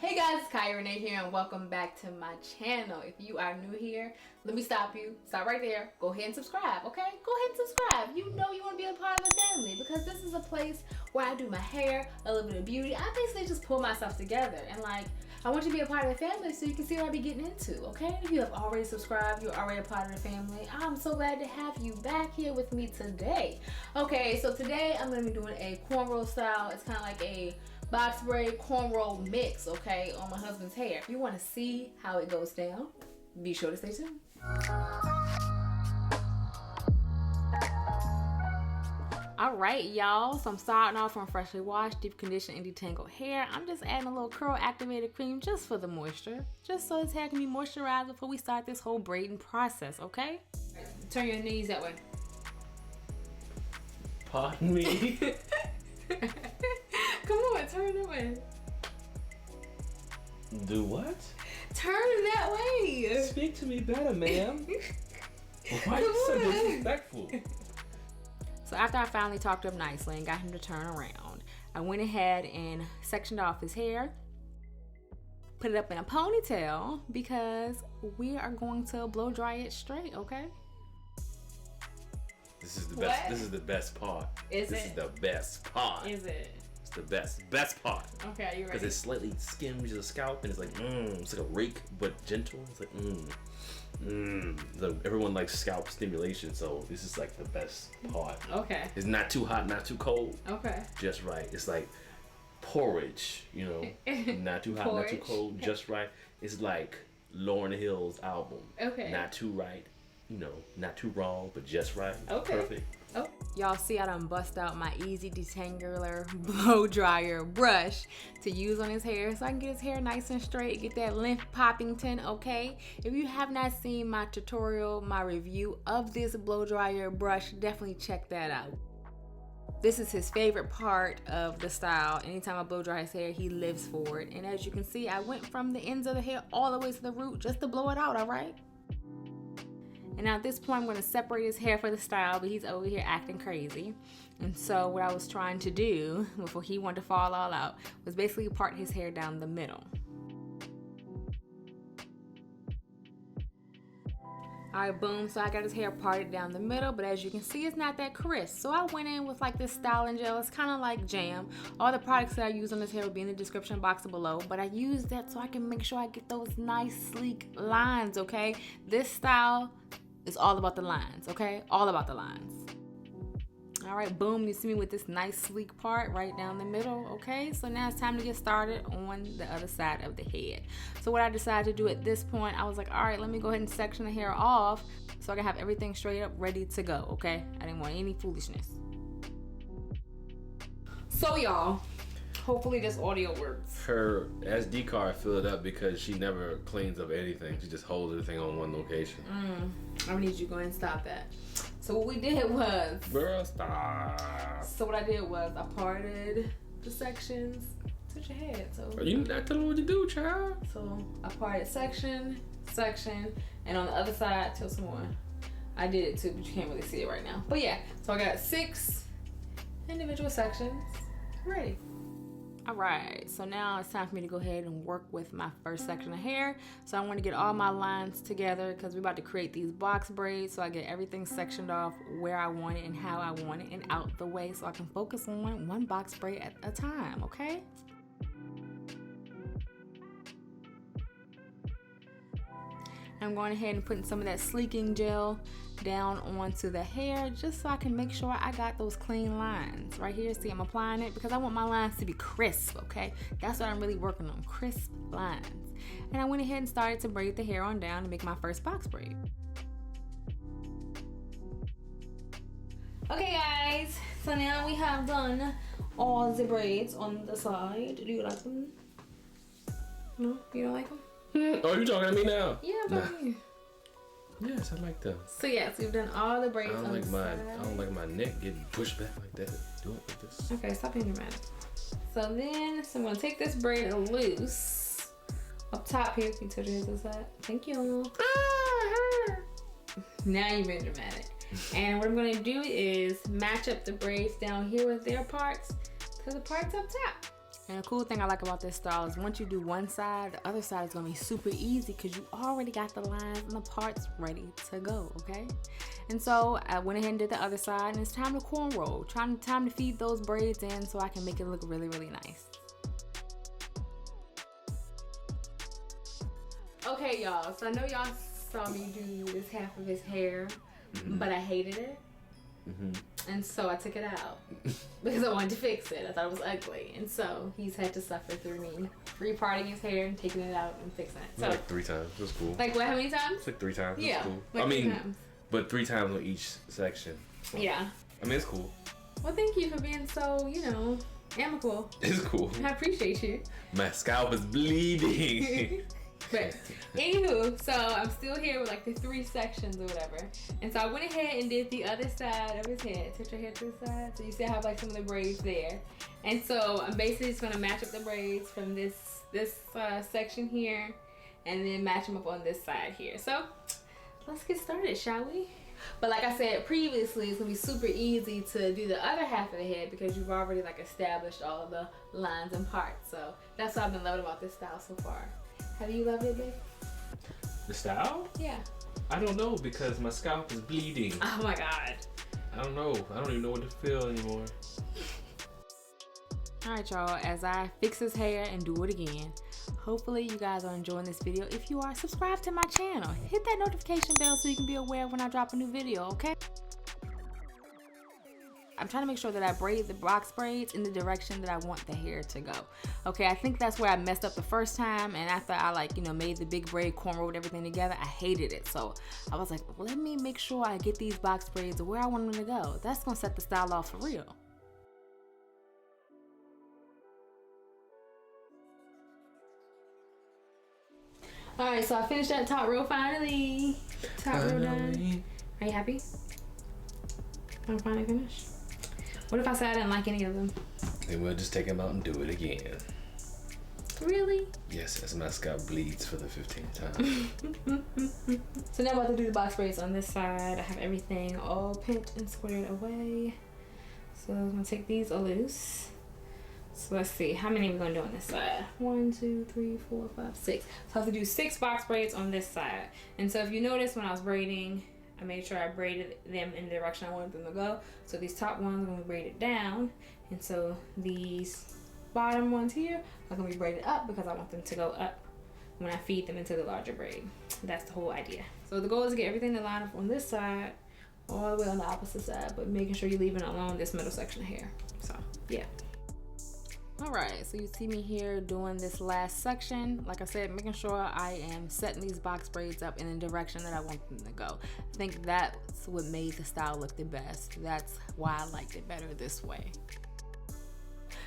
Hey guys, it's Rene here and welcome back to my channel. If you are new here, let me stop you. Stop right there. Go ahead and subscribe, okay? Go ahead and subscribe. You know you want to be a part of the family because this is a place where I do my hair, a little bit of beauty. I basically just pull myself together and I want you to be a part of the family so you can see what I be getting into, okay? If you have already subscribed, you're already a part of the family. I'm so glad to have you back here with me today. Okay, so today I'm going to be doing a cornrow style. It's kind of like a box braid cornrow mix, okay, on my husband's hair. If you want to see how it goes down, be sure to stay tuned. Alright y'all, so I'm starting off from freshly washed, deep conditioned, and detangled hair. I'm just adding a little curl activator cream just for the moisture, just so his hair can be moisturized before we start this whole braiding process, okay? Turn your knees that way. Pardon me? Come on, turn that way. Do what? Turn that way. Speak to me better, ma'am. Why are you so disrespectful? So after I finally talked up nicely and got him to turn around, I went ahead and sectioned off his hair, put it up in a ponytail because we are going to blow dry it straight, okay? This is the best. What? This is the best part. This is the best part. Is it? It's the best part. Okay, you ready? Because it slightly skims your scalp and it's like, it's like a rake but gentle. It's like, So everyone likes scalp stimulation, so this is like the best part. Okay. It's not too hot, not too cold. Okay. Just right. It's like porridge, you know. Not too hot, not too cold, just right. It's like Lauryn Hill's album. Okay. Not too right, you know, not too wrong, but just right. Okay. Perfect. Oh. Y'all see I done bust out my easy detangler blow dryer brush to use on his hair so I can get his hair nice and straight, get that length poppington, okay? If you have not seen my tutorial, my review of this blow dryer brush, definitely check that out. This is his favorite part of the style. Anytime I blow dry his hair, he lives for it. And as you can see, I went from the ends of the hair all the way to the root just to blow it out, all right? And now at this point, I'm going to separate his hair for the style, but he's over here acting crazy. And so what I was trying to do before he wanted to fall all out was basically part his hair down the middle. All right, boom. So I got his hair parted down the middle, but as you can see, it's not that crisp. So I went in with like this styling gel. It's kind of like jam. All the products that I use on this hair will be in the description box below, but I use that so I can make sure I get those nice, sleek lines, okay? This style is all about the lines, okay? All about the lines. All right, boom, you see me with this nice sleek part right down the middle, okay? So now it's time to get started on the other side of the head. So what I decided to do at this point, I was like, all right, let me go ahead and section the hair off so I can have everything straight up ready to go, okay? I didn't want any foolishness. So y'all, hopefully this audio works. Her SD card filled up because she never cleans up anything. She just holds everything on one location. I need you to go ahead and stop that. So what we did was... Girl, stop. So what I did was I parted the sections. Touch your head. So you not telling what to do, child. So I parted section, and on the other side, tilt some more. I did it too, but you can't really see it right now. But yeah, so I got 6 individual sections ready. All right, so now it's time for me to go ahead and work with my first section of hair. So I want to get all my lines together because we're about to create these box braids. So I get everything sectioned off where I want it and how I want it and out the way so I can focus on one box braid at a time, okay? I'm going ahead and putting some of that sleeking gel down onto the hair just so I can make sure I got those clean lines right here. See, I'm applying it because I want my lines to be crisp, okay? That's what I'm really working on, crisp lines. And I went ahead and started to braid the hair on down to make my first box braid. Okay guys, so now we have done all the braids on the side. Do you like them? No, you don't like them? Oh, you talking to me now? Yeah, baby. Yes, I like them. So yes, we've done all the braids on the side. I don't like my neck getting pushed back like that. Do it like this. Okay, stop being dramatic. So I'm gonna take this braid loose. Up top here, can you touch your hair to the side? Thank you. Now you're being dramatic. And what I'm gonna do is match up the braids down here with their parts to the parts up top. And the cool thing I like about this style is once you do one side, the other side is gonna be super easy because you already got the lines and the parts ready to go, okay? And so I went ahead and did the other side, and it's time to cornrow. Time to feed those braids in so I can make it look really, really nice. Okay, y'all, so I know y'all saw me do this half of his hair, but I hated it. And so I took it out because I wanted to fix it. I thought it was ugly. And so he's had to suffer through me reparting his hair and taking it out and fixing it. So like 3 times. That's cool. Like what, how many times? It's like 3 times. Yeah. That's cool. Like I mean, 3 times. But 3 times on each section. So, yeah. I mean, it's cool. Well, thank you for being so, you know, amicable. It's cool. I appreciate you. My scalp is bleeding. But anywho, so I'm still here with like the 3 sections or whatever. And so I went ahead and did the other side of his head. Touch your hair to the side. So you see I have like some of the braids there. And so I'm basically just gonna match up the braids from this section here and then match them up on this side here. So let's get started, shall we? But like I said previously, it's gonna be super easy to do the other half of the head because you've already like established all of the lines and parts. So that's what I've been loving about this style so far. Have you loved it, babe? The style? Yeah. I don't know because my scalp is bleeding. Oh my God. I don't know. I don't even know what to feel anymore. Alright y'all, as I fix his hair and do it again, hopefully you guys are enjoying this video. If you are, subscribe to my channel. Hit that notification bell so you can be aware when I drop a new video, okay? I'm trying to make sure that I braid the box braids in the direction that I want the hair to go. Okay, I think that's where I messed up the first time, and after I like, you know, made the big braid, cornrowed everything together, I hated it. So I was like, let me make sure I get these box braids where I want them to go. That's gonna set the style off for real. Alright, so I finished that top row finally. Top row done. Are you happy? I'm finally finished. What if I said I didn't like any of them? Then we'll just take them out and do it again. Really? Yes, as my scalp bleeds for the 15th time. So now I'm about to do the box braids on this side. I have everything all pinned and squared away. So I'm gonna take these loose. So let's see, how many are we gonna do on this side? 1, 2, 3, 4, 5, 6. So I have to do 6 box braids on this side. And so if you notice when I was braiding, I made sure I braided them in the direction I wanted them to go. So these top ones are gonna be braided down. And so these bottom ones here are gonna be braided up because I want them to go up when I feed them into the larger braid. That's the whole idea. So the goal is to get everything to line up on this side, all the way on the opposite side, but making sure you're leaving alone this middle section of hair. So yeah. All right, so you see me here doing this last section. Like I said, making sure I am setting these box braids up in the direction that I want them to go. I think that's what made the style look the best. That's why I liked it better this way.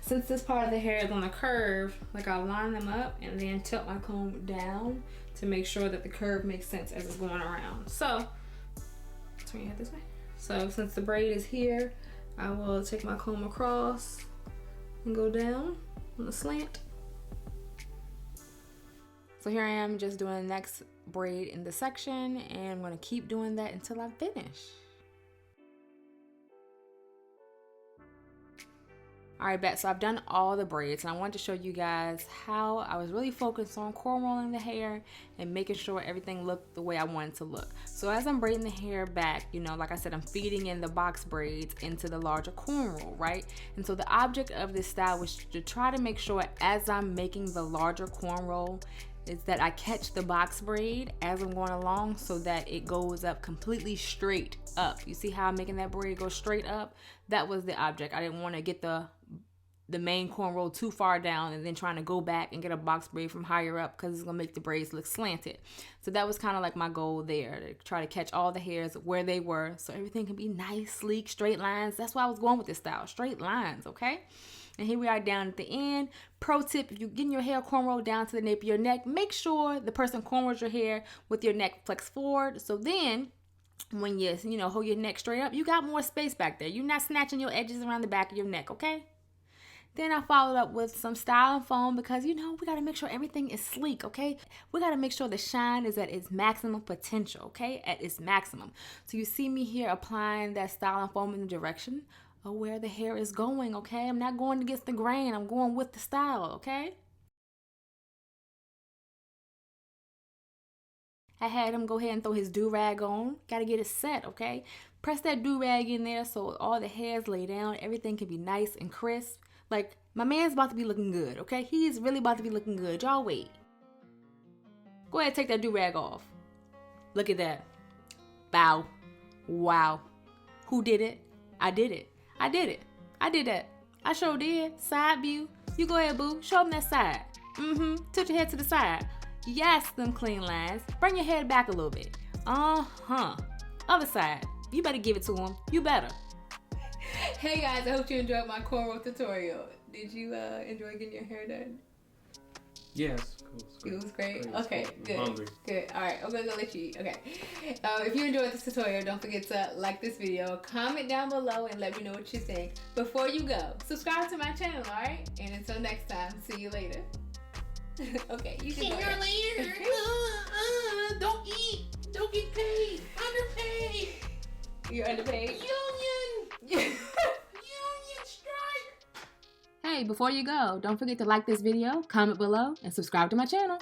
Since this part of the hair is on a curve, like I'll line them up and then tilt my comb down to make sure that the curve makes sense as it's going around. So, turn your head this way. So since the braid is here, I will take my comb across and go down on the slant. So here I am just doing the next braid in the section, and I'm gonna keep doing that until I finish. All right, bet. So I've done all the braids, and I wanted to show you guys how I was really focused on cornrowing the hair and making sure everything looked the way I wanted to look. So as I'm braiding the hair back, you know, like I said, I'm feeding in the box braids into the larger cornrow, right? And so the object of this style was to try to make sure as I'm making the larger cornrow is that I catch the box braid as I'm going along so that it goes up completely straight up. You see how I'm making that braid go straight up? That was the object. I didn't want to get the main cornrow too far down and then trying to go back and get a box braid from higher up because it's gonna make the braids look slanted. So that was kind of like my goal there, to try to catch all the hairs where they were so everything can be nice, sleek, straight lines. That's why I was going with this style, straight lines, okay? And here we are down at the end. Pro tip, if you're getting your hair cornrowed down to the nape of your neck, make sure the person cornrows your hair with your neck flexed forward. So then when you hold your neck straight up, you got more space back there. You're not snatching your edges around the back of your neck, okay? Then I followed up with some styling foam because, we got to make sure everything is sleek, okay? We got to make sure the shine is at its maximum potential, okay? At its maximum. So you see me here applying that styling foam in the direction of where the hair is going, okay? I'm not going against the grain. I'm going with the style, okay? I had him go ahead and throw his do-rag on. Gotta get it set, okay? Press that do-rag in there so all the hairs lay down. Everything can be nice and crisp. Like, my man's about to be looking good, okay? He's really about to be looking good. Y'all wait. Go ahead and take that do-rag off. Look at that. Bow. Wow. Who did it? I did it. I did it. I did that. I sure did. Side view. You go ahead, boo. Show them that side. Tilt your head to the side. Yes, them clean lines. Bring your head back a little bit. Other side. You better give it to him. You better. Hey guys, I hope you enjoyed my cornrow tutorial. Did you enjoy getting your hair done? Yes, cool. It was great. Okay, good. I'm hungry. Good. All right, I'm gonna go let you eat. Okay. If you enjoyed this tutorial, don't forget to like this video, comment down below, and let me know what you think. Before you go, subscribe to my channel, all right? And until next time, see you later. Okay, you can. See you later. Don't eat. Don't get paid. Underpaid. You're underpaid. Union. Union strike. Hey, before you go, don't forget to like this video, comment below, and subscribe to my channel.